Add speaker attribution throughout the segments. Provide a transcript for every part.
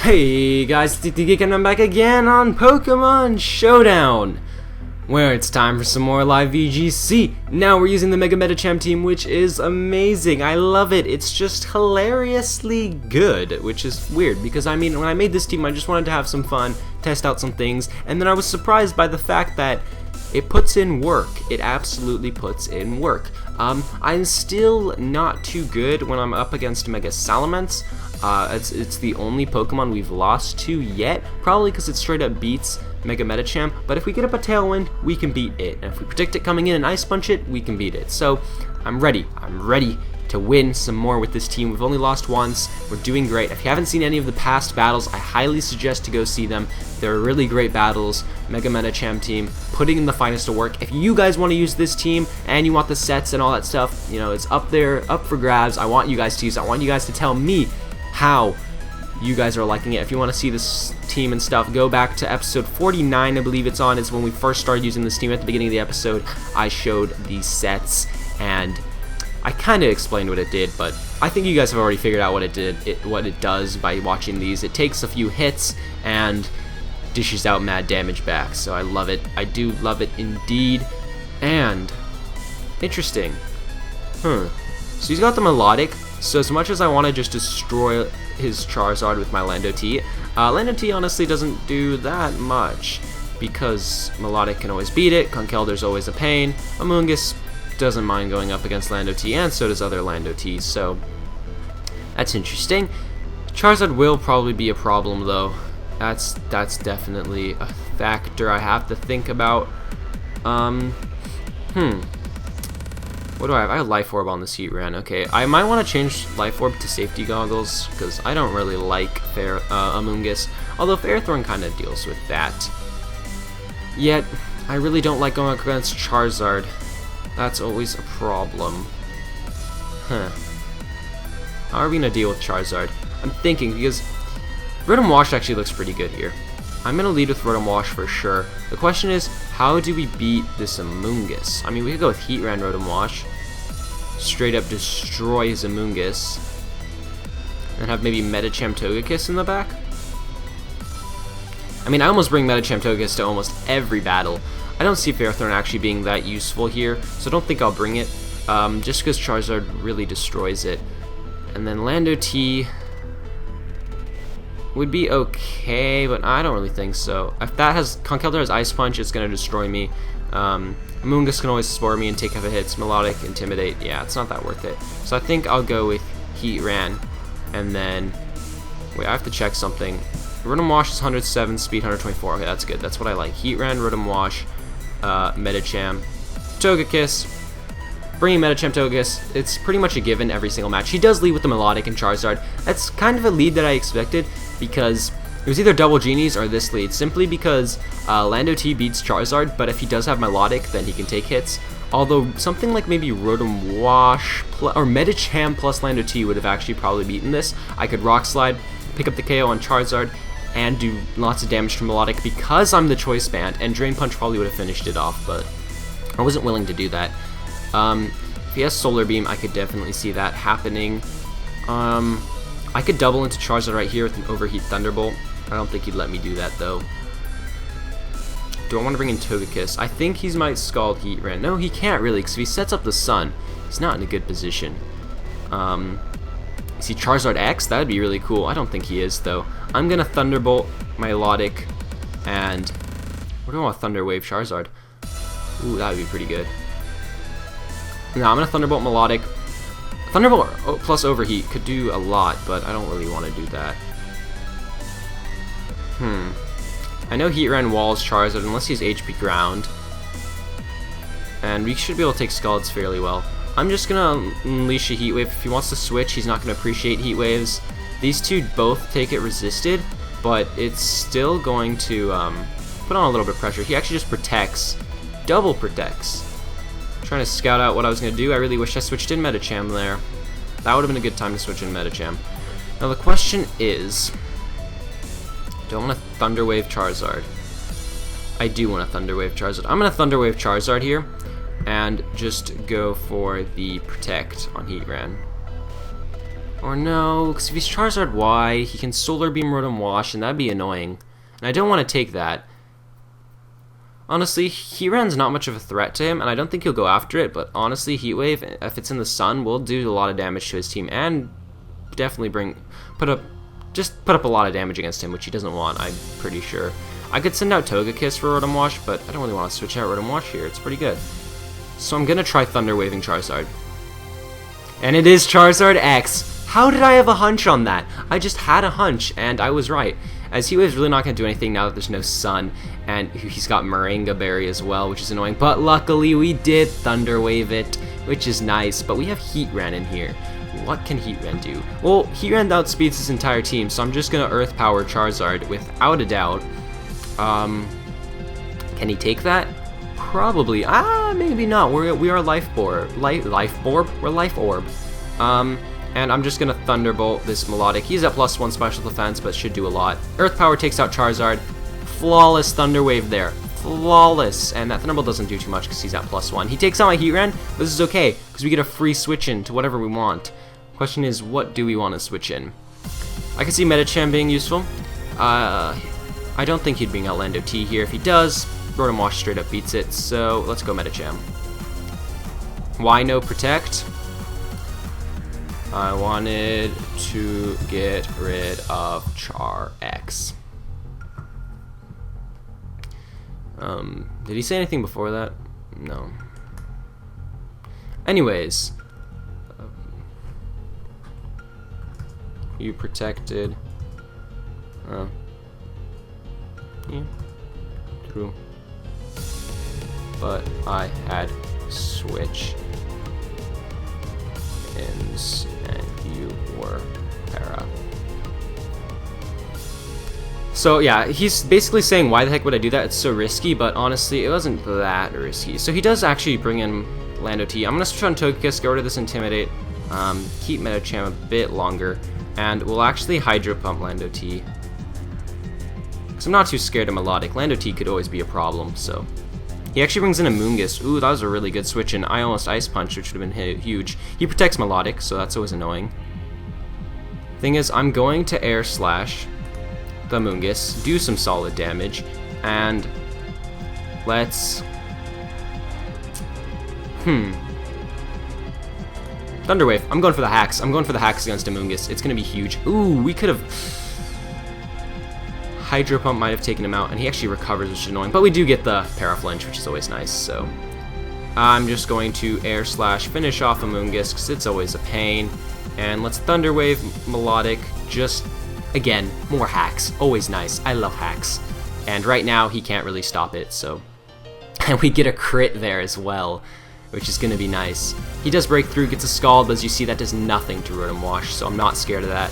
Speaker 1: Hey guys, it's Eekthegeek and I'm back again on Pokemon Showdown, where it's time for some more live VGC. Now we're using the Mega Medicham team, which is amazing. I love it. It's just hilariously good, which is weird because I mean, when I made this team, I just wanted to have some fun, test out some things, and then I was surprised by the fact that it puts in work. It absolutely puts in work. I'm still not too good when I'm up against Mega Salamence. It's the only Pokemon we've lost to yet, probably because it straight up beats Mega Medicham, but if we get up a Tailwind, we can beat it, and if we predict it coming in and Ice Punch it, we can beat it. So, I'm ready to win some more with this team. We've only lost once, we're doing great. If you haven't seen any of the past battles, I highly suggest to go see them. They're really great battles. Mega Medicham team, putting in the finest of work. If you guys want to use this team, and you want the sets and all that stuff, you know, it's up there, up for grabs. I want you guys to use it. I want you guys to tell me how you guys are liking it. If you want to see this team and stuff, go back to episode 49, I believe it's on. It's when we first started using this team. At the beginning of the episode, I showed these sets, and I kind of explained what it did, but I think you guys have already figured out what it did, what it does by watching these. It takes a few hits and dishes out mad damage back, so I love it. I do love it indeed. And interesting. So he's got the Melodic. So as much as I want to just destroy his Charizard with my Lando T, Lando T honestly doesn't do that much because Melodic can always beat it. Conkeldur's always a pain. Amoonguss doesn't mind going up against Lando T, and so does other Lando Ts, so that's interesting. Charizard will probably be a problem though. That's definitely a factor I have to think about. What do I have? I have Life Orb on this Heatran. Okay, I might want to change Life Orb to Safety Goggles because I don't really like Amoonguss, although Ferrothorn kind of deals with that. Yet, I really don't like going against Charizard. That's always a problem. How are we going to deal with Charizard? I'm thinking, because Rotom Wash actually looks pretty good here. I'm going to lead with Rotom Wash for sure. The question is, how do we beat this Amoonguss? I mean, we could go with Heatran Rotom Wash. Straight up destroy his Amoonguss. And have maybe Medicham Togekiss in the back? I mean, I almost bring Medicham Togekiss to almost every battle. I don't see Ferrothorn actually being that useful here, so I don't think I'll bring it, just because Charizard really destroys it. And then Lando T would be okay, but I don't really think so. If that has Conkeldurr has Ice Punch, it's gonna destroy me. Amoonguss can always Spore me and take a hits. Melodic, Intimidate, yeah, it's not that worth it. So I think I'll go with Heatran, and then wait, I have to check something. Rotom Wash is 107, speed 124. Okay, that's good. That's what I like. Heatran, Rotom Wash, Medicham, Togekiss. Bringing Medicham Togekiss, it's pretty much a given every single match. He does lead with the Melodic and Charizard. That's kind of a lead that I expected because it was either double Genies or this lead, simply because Lando T beats Charizard, but if he does have Melodic, then he can take hits. Although something like maybe Rotom Wash or Medicham plus Lando T would have actually probably beaten this. I could Rock Slide, pick up the KO on Charizard, and do lots of damage to Melodic because I'm the Choice Band, and Drain Punch probably would have finished it off, but I wasn't willing to do that. If he has Solar Beam, I could definitely see that happening. I could double into Charizard right here with an Overheat Thunderbolt. I don't think he'd let me do that though. Do I want to bring in Togekiss? I think he might Scald Heatran. No, he can't really, because if he sets up the Sun, he's not in a good position. Is he Charizard X? That would be really cool. I don't think he is, though. I'm going to Thunderbolt Melodic, and what do I want? Thunder Wave Charizard. Ooh, that would be pretty good. No, I'm going to Thunderbolt Melodic. Thunderbolt plus Overheat could do a lot, but I don't really want to do that. I know Heatran walls Charizard unless he's HP Ground, and we should be able to take Scalds fairly well. I'm just gonna unleash a Heat Wave. If he wants to switch, he's not gonna appreciate Heat Waves. These two both take it resisted, but it's still going to put on a little bit of pressure. He actually just protects, double protects. Trying to scout out what I was gonna do. I really wish I switched in Medicham there. That would have been a good time to switch in Medicham. Now the question is, do I want to Thunder Wave Charizard? I do want to Thunder Wave Charizard. I'm gonna Thunder Wave Charizard here, and just go for the Protect on Heatran. Or no, because if he's Charizard Y, he can Solar Beam Rotom Wash, and that'd be annoying. And I don't want to take that. Honestly, Heatran's not much of a threat to him, and I don't think he'll go after it, but honestly, Heat Wave, if it's in the sun, will do a lot of damage to his team, and definitely put up a lot of damage against him, which he doesn't want, I'm pretty sure. I could send out Togekiss for Rotom Wash, but I don't really want to switch out Rotom Wash here, it's pretty good. So I'm gonna try Thunder Waving Charizard. And it is Charizard X! How did I have a hunch on that? I just had a hunch, and I was right. As Heat Wave's really not going to do anything now that there's no sun, and he's got Moringa Berry as well, which is annoying. But luckily, we did Thunder Wave it, which is nice. But we have Heatran in here. What can Heatran do? Well, Heatran outspeeds his entire team, so I'm just going to Earth Power Charizard without a doubt. Can he take that? Probably. Maybe not. We are Life Orb. We're Life Orb. And I'm just going to Thunderbolt this Melodic. He's at +1 special defense, but should do a lot. Earth Power takes out Charizard. Flawless Thunder Wave there. Flawless. And that Thunderbolt doesn't do too much because he's at +1. He takes out my Heatran. This is okay, because we get a free switch in to whatever we want. Question is, what do we want to switch in? I can see Medicham being useful. I don't think he'd bring out Lando T here. If he does, Rotom Wash straight up beats it, so let's go Medicham. Why no Protect? I wanted to get rid of Char X. Did he say anything before that? No. Anyways. You protected. Yeah. True. But I had switch ins and you were para. So yeah, he's basically saying why the heck would I do that? It's so risky, but honestly, it wasn't that risky. So he does actually bring in Lando T. I'm gonna switch on Togekiss, get rid of this Intimidate, keep Medicham a bit longer, and we'll actually Hydro Pump Lando T. Because I'm not too scared of Melodic. Lando T could always be a problem, so. He actually brings in a Moongus. Ooh, that was a really good switch, and I almost Ice Punch, which would have been huge. He protects Melodic, so that's always annoying. Thing is, I'm going to Air Slash the Moongus, do some solid damage, and let's... Thunder Wave. I'm going for the hacks. I'm going for the hacks against a Moongus. It's going to be huge. Ooh, we could have... Hydro Pump might have taken him out, and he actually recovers, which is annoying. But we do get the Paraflinch, which is always nice, so... I'm just going to Air Slash, finish off a Moongus, because it's always a pain. And let's Thunder Wave Melodic, just, again, more hacks. Always nice. I love hacks. And right now, he can't really stop it, so... And we get a crit there as well, which is going to be nice. He does break through, gets a Scald, but as you see, that does nothing to Rotom Wash, so I'm not scared of that.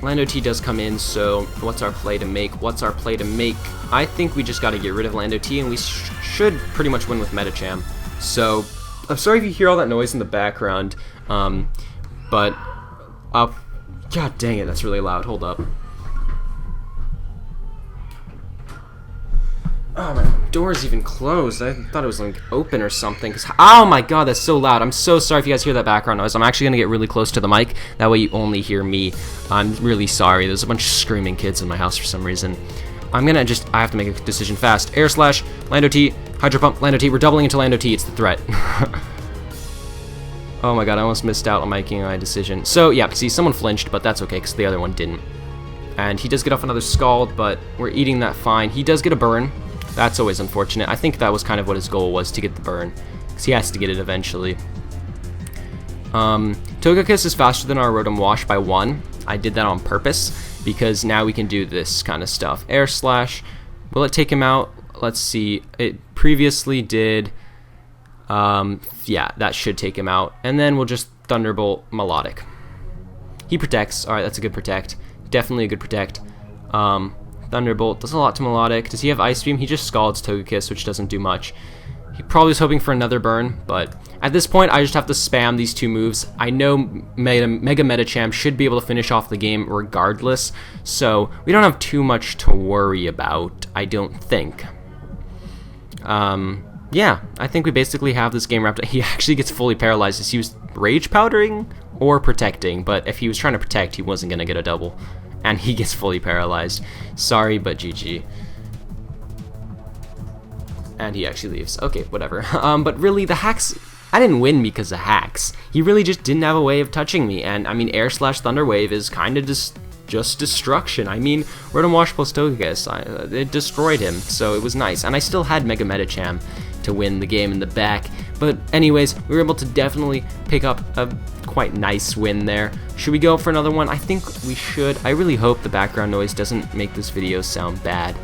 Speaker 1: Lando T does come in, so what's our play to make? What's our play to make? I think we just got to get rid of Lando T, and we should pretty much win with Medicham. So, I'm sorry if you hear all that noise in the background, but, god dang it, that's really loud. Hold up. Oh, my door's even closed. I thought it was like open or something. Oh my god, that's so loud. I'm so sorry if you guys hear that background noise. I'm actually gonna get really close to the mic. That way you only hear me. I'm really sorry. There's a bunch of screaming kids in my house for some reason. I have to make a decision fast. Air Slash, Lando T, Hydro Pump, Lando T. We're doubling into Lando T. It's the threat. Oh my god, I almost missed out on making my decision. So yeah, see, someone flinched, but that's okay because the other one didn't. And he does get off another Scald, but we're eating that fine. He does get a burn. That's always unfortunate. I think that was kind of what his goal was, to get the burn, because he has to get it eventually. Togekiss is faster than our Rotom Wash by 1. I did that on purpose, because now we can do this kind of stuff. Air Slash, will it take him out? Let's see. It previously did, yeah, that should take him out. And then we'll just Thunderbolt Melodic. He protects. Alright, that's a good protect. Definitely a good protect. Thunderbolt does a lot to Melodic. Does he have Ice Beam? He just Scalds Togekiss, which doesn't do much. He probably was hoping for another burn, but at this point, I just have to spam these two moves. I know Mega Medicham should be able to finish off the game regardless, so we don't have too much to worry about, I don't think. Yeah, I think we basically have this game wrapped up. He actually gets fully paralyzed as he was Rage Powdering or protecting, but if he was trying to protect, he wasn't going to get a double. And he gets fully paralyzed. Sorry, but GG. And he actually leaves. Okay, whatever. But really, the hacks, I didn't win because of hacks. He really just didn't have a way of touching me. And I mean, Air Slash Thunder Wave is kind of just destruction. I mean, Rotom Wash plus Togekiss, it destroyed him, so it was nice. And I still had Mega Medicham to win the game in the back. But anyways, we were able to definitely pick up a quite nice win there. Should we go for another one? I think we should. I really hope the background noise doesn't make this video sound bad.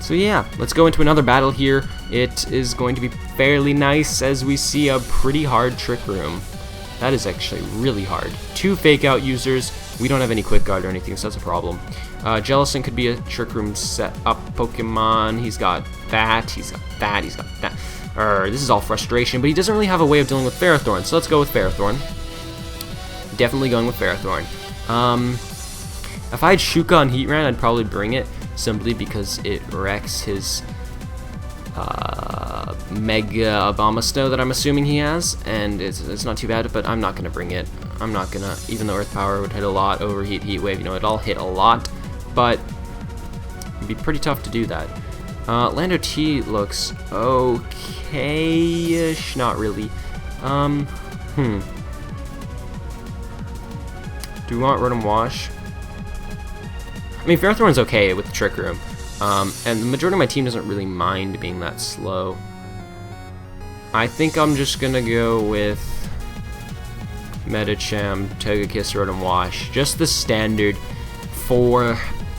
Speaker 1: So yeah, let's go into another battle here. It is going to be fairly nice as we see a pretty hard Trick Room. That is actually really hard. 2 Fake Out users. We don't have any Quick Guard or anything, so that's a problem. Jellicent could be a Trick Room set up Pokemon. He's got that, he's got that, he's got that. This is all frustration, but he doesn't really have a way of dealing with Ferrothorn, so let's go with Ferrothorn. Definitely going with Ferrothorn. If I had Shuka on Heatran, I'd probably bring it, simply because it wrecks his Mega Abomasnow that I'm assuming he has, and it's not too bad, but I'm not going to bring it. I'm not going to, even though Earth Power would hit a lot, Overheat, Heat Wave, you know, it all hit a lot, but it'd be pretty tough to do that. Lando T looks okay-ish, not really. Do we want Rotom Wash? I mean, Ferrothorn's okay with the Trick Room, and the majority of my team doesn't really mind being that slow. I think I'm just gonna go with Medicham, Togekiss, Rotom Wash. Just the standard 4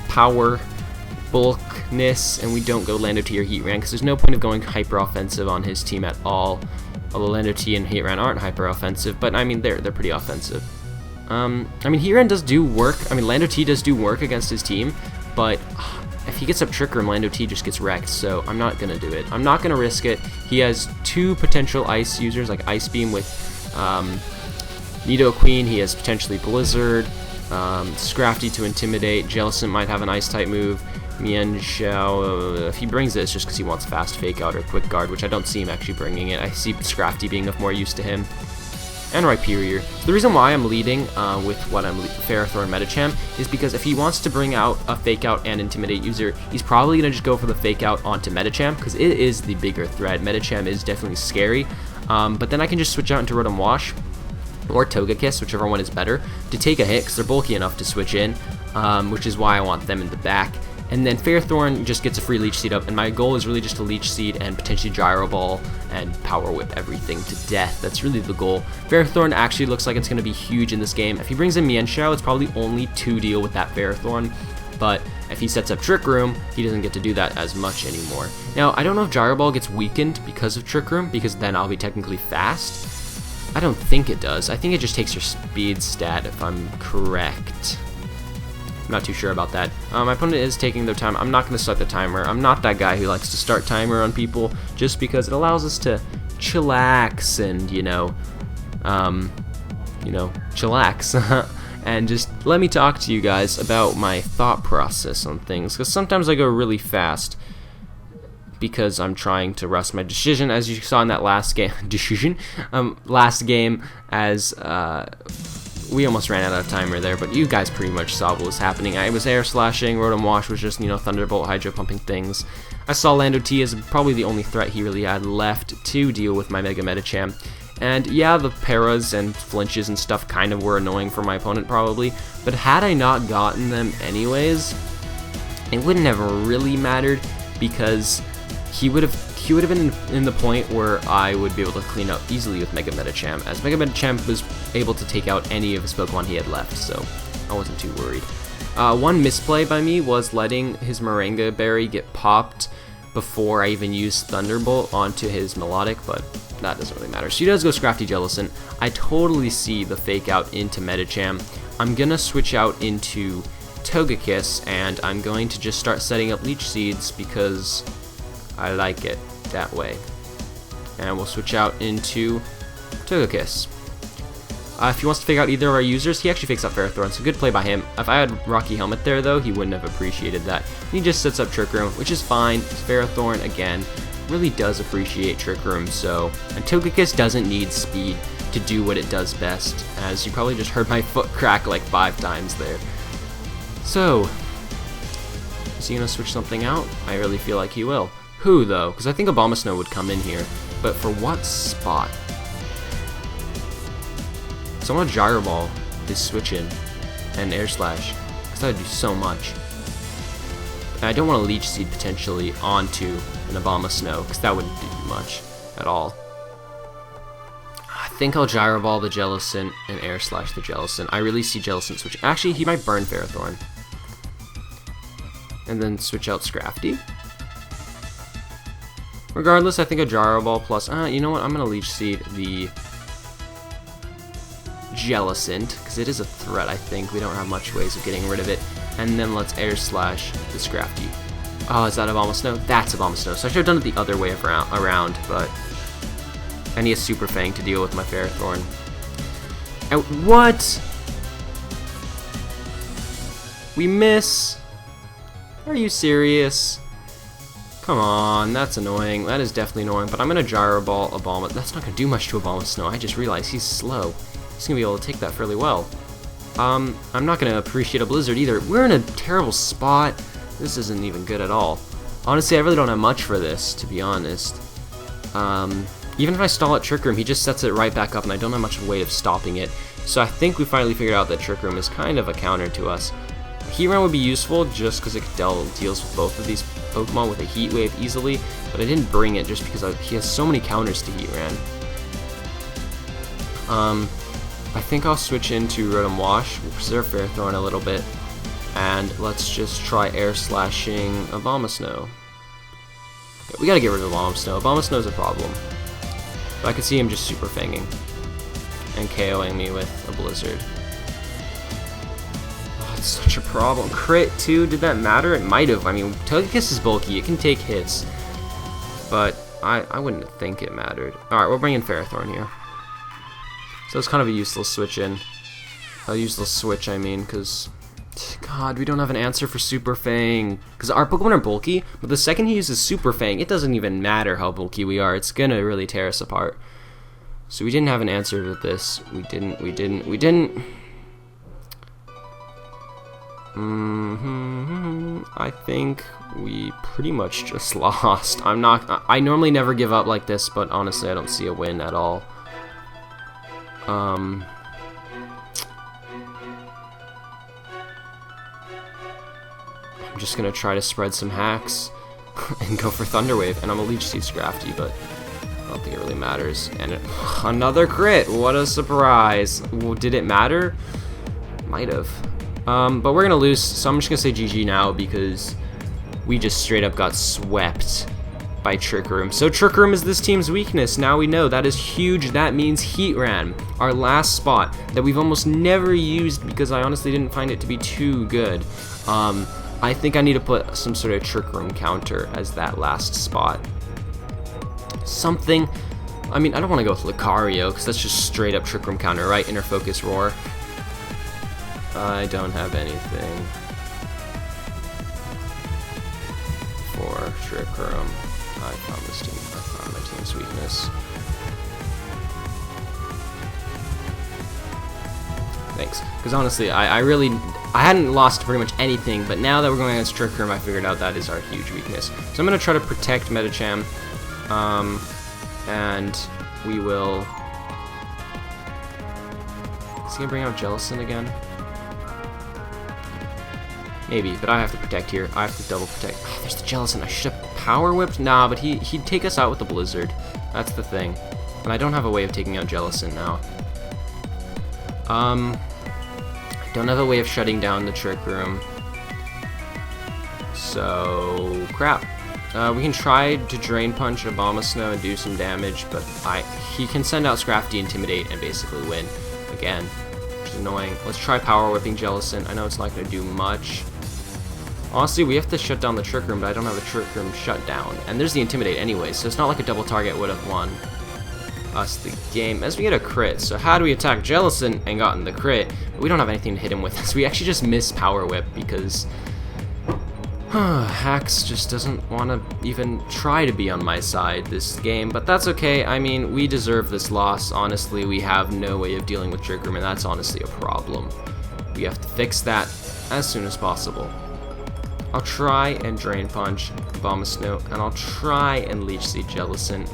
Speaker 1: power bulkness, and we don't go Lando T or Heatran, because there's no point of going hyper offensive on his team at all. Although Lando T and Heatran aren't hyper offensive, but I mean they're pretty offensive. I mean Heatran does do work. I mean Lando T does do work against his team, but if he gets up Trick Room, Lando T just gets wrecked, so I'm not gonna do it. I'm not gonna risk it. He has 2 potential ice users, like Ice Beam with Nidoqueen. He has potentially Blizzard, Scrafty to Intimidate. Jellicent might have an Ice type move. Mienshao, if he brings it, it's just because he wants Fast Fake Out or Quick Guard, which I don't see him actually bringing it. I see Scrafty being of more use to him. And Rhyperior. So the reason why I'm leading with what I'm Ferrothorn Medicham is because if he wants to bring out a Fake Out and Intimidate user, he's probably going to just go for the Fake Out onto Medicham, because it is the bigger threat. Medicham is definitely scary, but then I can just switch out into Rotom Wash or Togekiss, whichever one is better, to take a hit, because they're bulky enough to switch in, which is why I want them in the back. And then Ferrothorn just gets a free Leech Seed up, and my goal is really just to Leech Seed and potentially Gyro Ball and Power Whip everything to death. That's really the goal. Ferrothorn actually looks like it's going to be huge in this game. If he brings in Mienshao, it's probably only 2 deal with that Ferrothorn, but if he sets up Trick Room, he doesn't get to do that as much anymore. Now, I don't know if Gyro Ball gets weakened because of Trick Room, because then I'll be technically fast. I don't think it does. I think it just takes your speed stat, if I'm correct. I'm not too sure about that. My opponent is taking their time. I'm not going to start the timer. I'm not that guy who likes to start timer on people, just because it allows us to chillax and, chillax. And just let me talk to you guys about my thought process on things, because sometimes I go really fast because I'm trying to rush my decision, as you saw in that last game. Last game, as we almost ran out of timer there, but you guys pretty much saw what was happening. I was air slashing, Rotom Wash was just, Thunderbolt, Hydro pumping things. I saw Lando T as probably the only threat he really had left to deal with my Mega Medicham. And yeah, the paras and flinches and stuff kind of were annoying for my opponent probably, but had I not gotten them anyways, it wouldn't have really mattered, because he would have been in the point where I would be able to clean up easily with Mega Medicham, as Mega Medicham was able to take out any of his Pokemon he had left, so I wasn't too worried. One misplay by me was letting his Moringa Berry get popped before I even used Thunderbolt onto his Melodic, but that doesn't really matter. So he does go Scrafty Jellicent. I totally see the Fake Out into Medicham. I'm gonna switch out into Togekiss, and I'm going to just start setting up Leech Seeds because I like it that way. And we'll switch out into Togekiss. If he wants to fake out either of our users, he actually fakes out Ferrothorn, so good play by him. If I had Rocky Helmet there, though, he wouldn't have appreciated that. He just sets up Trick Room, which is fine. Ferrothorn, again, really does appreciate Trick Room, so... And Togekiss doesn't need speed to to do what it does best, as you probably just heard my foot crack like 5 times there. So, is he gonna switch something out? I really feel like he will. Who, though? Because I think Abomasnow would come in here, but for what spot? So I want Gyro Ball is switching, and Air Slash, because that would do so much. And I don't want to Leech Seed potentially onto an Abomasnow, because that wouldn't do much at all. I think I'll Gyro Ball the Jellicent and Air Slash the Jellicent. I really see Jellicent switching. Actually, he might burn Ferrothorn. And then switch out Scrafty. Regardless, I think a Gyro Ball plus... you know what? I'm going to Leech Seed the Jellicent, because it is a threat, I think. We don't have much ways of getting rid of it. And then let's Air Slash the Scrafty. Oh, is that Abomasnow? That's Abomasnow. So I should have done it the other way around, but I need a Super Fang to deal with my Ferrothorn. And what? We miss? Are you serious? Come on, that's annoying. That is definitely annoying, but I'm going to Gyro Ball Abomasnow. That's not going to do much to Abomasnow. I just realized he's slow. He's going to be able to take that fairly well. I'm not going to appreciate a Blizzard either. We're in a terrible spot. This isn't even good at all. Honestly, I really don't have much for this, to be honest. Even if I stall at Trick Room, he just sets it right back up, and I don't have much way of stopping it. So I think we finally figured out that Trick Room is kind of a counter to us. Heatran would be useful just because it deals with both of these Pokemon with a Heat Wave easily, but I didn't bring it just because he has so many counters to Heatran. I think I'll switch into Rotom Wash, we'll preserve Ferrothorn a little bit, and let's just try Air Slashing Abomasnow. Okay, we gotta get rid of Abomasnow. Abomasnow's a problem. But I could see him just Super Fanging and KOing me with a Blizzard. Oh, it's such a problem. Crit too, did that matter? It might have. I mean, Togekiss is bulky, it can take hits, but I wouldn't think it mattered. Alright, we're bringing Ferrothorn here. So it's kind of a useless switch in. A useless switch, I mean, because... God, we don't have an answer for Super Fang. Because our Pokemon are bulky, but the second he uses Super Fang, it doesn't even matter how bulky we are. It's gonna really tear us apart. So we didn't have an answer to this. We didn't. I think we pretty much just lost. I normally never give up like this, but honestly, I don't see a win at all. I'm just gonna try to spread some hacks and go for Thunder Wave, and I'm gonna Leech Seed Scrafty, but I don't think it really matters. And another crit! What a surprise! Well, did it matter? Might have. But we're gonna lose, so I'm just gonna say GG now because we just straight up got swept by Trick Room. So Trick Room is this team's weakness. Now we know. That is huge. That means Heatran, our last spot that we've almost never used because I honestly didn't find it to be too good. I think I need to put some sort of Trick Room counter as that last spot. Something. I mean, I don't want to go with Lucario because that's just straight up Trick Room counter, right? Inner Focus Roar. I don't have anything for Trick Room. I found my team's weakness. Thanks. Because honestly, I hadn't lost pretty much anything, but now that we're going against Trick Room, I figured out that is our huge weakness. So I'm going to try to protect Medicham, and we will... Is he going to bring out Jellicent again? Maybe, but I have to protect here. I have to double protect. Oh, there's the Jellicent. I should have Power Whipped? Nah, but he'd take us out with the Blizzard. That's the thing. And I don't have a way of taking out Jellicent now. I don't have a way of shutting down the Trick Room. So, crap. We can try to Drain Punch Abomasnow and do some damage, but he can send out Scrafty, Intimidate, and basically win again, which is annoying. Let's try Power Whipping Jellicent. I know it's not going to do much. Honestly, we have to shut down the Trick Room, but I don't have a Trick Room shut down. And there's the Intimidate anyway, so it's not like a double target would have won us the game. As we get a crit, so how do we attack Jellicent and gotten the crit? But we don't have anything to hit him with, so we actually just miss Power Whip because Hacks just doesn't want to even try to be on my side this game, but that's okay. I mean, we deserve this loss. Honestly, we have no way of dealing with Trick Room, and that's honestly a problem. We have to fix that as soon as possible. I'll try and Drain Punch Abomasnow, and I'll try and Leech Seed Jellicent.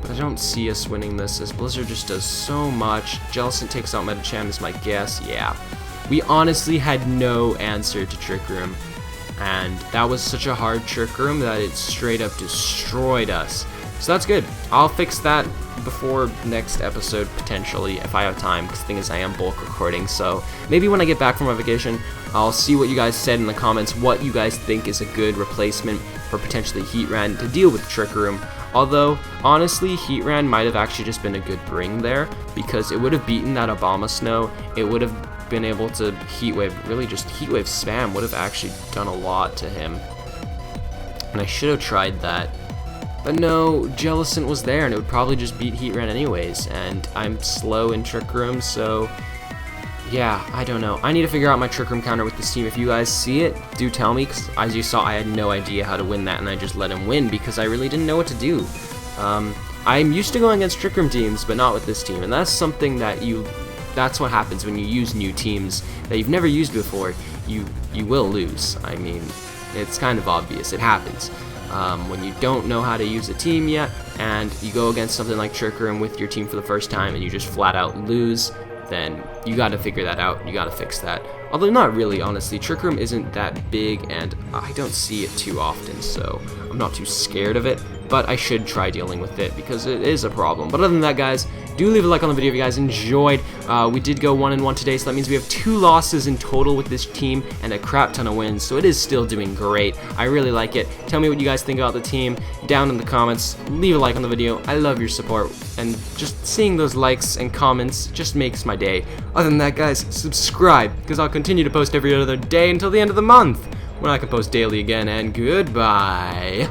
Speaker 1: But I don't see us winning this, as Blizzard just does so much. Jellicent takes out Medicham is my guess, yeah. We honestly had no answer to Trick Room. And that was such a hard Trick Room that it straight up destroyed us. So that's good. I'll fix that before next episode, potentially, if I have time, because the thing is I am bulk recording, so maybe when I get back from my vacation, I'll see what you guys said in the comments, what you guys think is a good replacement for potentially Heatran to deal with Trick Room. Although, honestly, Heatran might have actually just been a good bring there, because it would have beaten that Abomasnow, it would have been able to Heat Wave, really just Heat Wave spam would have actually done a lot to him. And I should have tried that. But no, Jellicent was there and it would probably just beat Heatran anyways, and I'm slow in Trick Room, so yeah, I don't know. I need to figure out my Trick Room counter with this team. If you guys see it, do tell me, because as you saw, I had no idea how to win that, and I just let him win because I really didn't know what to do. I'm used to going against Trick Room teams, but not with this team, and that's something that that's what happens when you use new teams that you've never used before. You will lose. I mean, it's kind of obvious. It happens. When you don't know how to use a team yet, and you go against something like Trick Room with your team for the first time, and you just flat out lose, then you gotta figure that out. You gotta fix that. Although not really, honestly. Trick Room isn't that big, and I don't see it too often, so I'm not too scared of it. But I should try dealing with it because it is a problem. But other than that, guys, do leave a like on the video if you guys enjoyed. We did go 1-1 today, so that means we have 2 losses in total with this team and a crap ton of wins, so it is still doing great. I really like it. Tell me what you guys think about the team down in the comments. Leave a like on the video. I love your support, and just seeing those likes and comments just makes my day. Other than that, guys, subscribe, because I'll continue to post every other day until the end of the month, when I can post daily again, and goodbye.